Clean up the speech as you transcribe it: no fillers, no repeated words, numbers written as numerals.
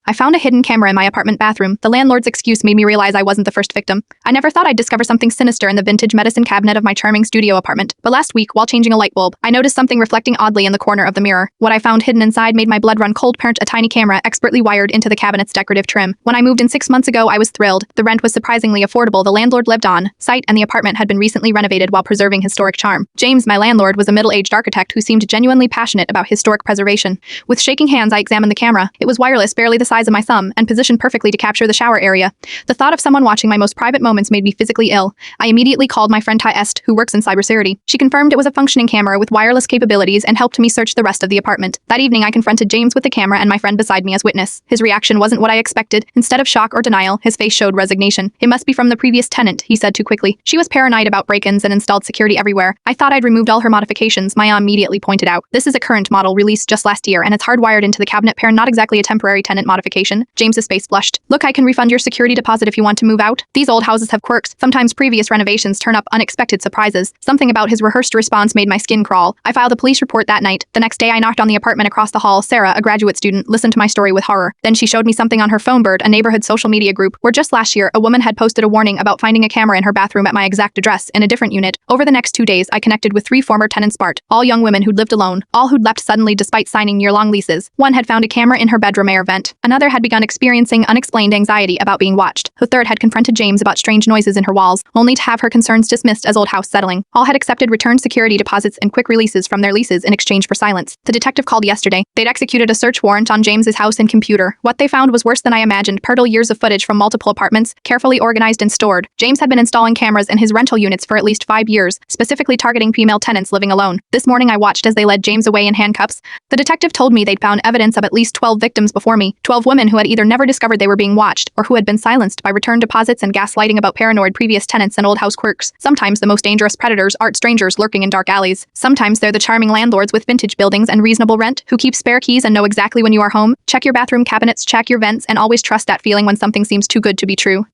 I found a hidden camera in my apartment bathroom. The landlord's excuse made me realize I wasn't the first victim. I never thought I'd discover something sinister in the vintage medicine cabinet of my charming studio apartment. But last week, while changing a light bulb, I noticed something reflecting oddly in the corner of the mirror. What I found hidden inside made my blood run cold. A tiny camera expertly wired into the cabinet's decorative trim. When I moved in 6 months ago, I was thrilled. The rent was surprisingly affordable. The landlord lived on site, and the apartment had been recently renovated while preserving historic charm. James, my landlord, was a middle-aged architect who seemed genuinely passionate about historic preservation. With shaking hands, I examined the camera. It was wireless, barely the size of my thumb, and positioned perfectly to capture the shower area. The thought of someone watching my most private moments made me physically ill. I immediately called my friend Ty Est, who works in cybersecurity. She confirmed it was a functioning camera with wireless capabilities and helped me search the rest of the apartment. That evening, I confronted James with the camera and my friend beside me as witness. His reaction wasn't what I expected. Instead of shock or denial, his face showed resignation. It must be from the previous tenant, he said too quickly. She was paranoid about break-ins and installed security everywhere. I thought I'd removed all her modifications, Maya immediately pointed out. This is a current model released just last year, and it's hardwired into the cabinet pair, not exactly a temporary tenant modification. James's face flushed. Look, I can refund your security deposit if you want to move out. These old houses have quirks. Sometimes previous renovations turn up unexpected surprises. Something about his rehearsed response made my skin crawl. I filed a police report that night. The next day, I knocked on the apartment across the hall. Sarah, a graduate student, listened to my story with horror. Then she showed me something on her phone, Bird, a neighborhood social media group, where just last year, a woman had posted a warning about finding a camera in her bathroom at my exact address in a different unit. Over the next 2 days, I connected with 3 former tenants, Bart, all young women who'd lived alone, all who'd left suddenly despite signing year-long leases. One had found a camera in her bedroom air vent. Another had begun experiencing unexplained anxiety about being watched. The third had confronted James about strange noises in her walls, only to have her concerns dismissed as old house settling. All had accepted returned security deposits and quick releases from their leases in exchange for silence. The detective called yesterday. They'd executed a search warrant on James's house and computer. What they found was worse than I imagined. Years of footage from multiple apartments, carefully organized and stored. James had been installing cameras in his rental units for at least 5 years, specifically targeting female tenants living alone. This morning I watched as they led James away in handcuffs. The detective told me they'd found evidence of at least 12 victims before me, 12 women who had either never discovered they were being watched, or who had been silenced by return deposits and gaslighting about paranoid previous tenants and old house quirks. Sometimes the most dangerous predators aren't strangers lurking in dark alleys. Sometimes they're the charming landlords with vintage buildings and reasonable rent, who keep spare keys and know exactly when you are home. Check your bathroom cabinets, check your vents, and always trust that feeling when something seems too good to be true.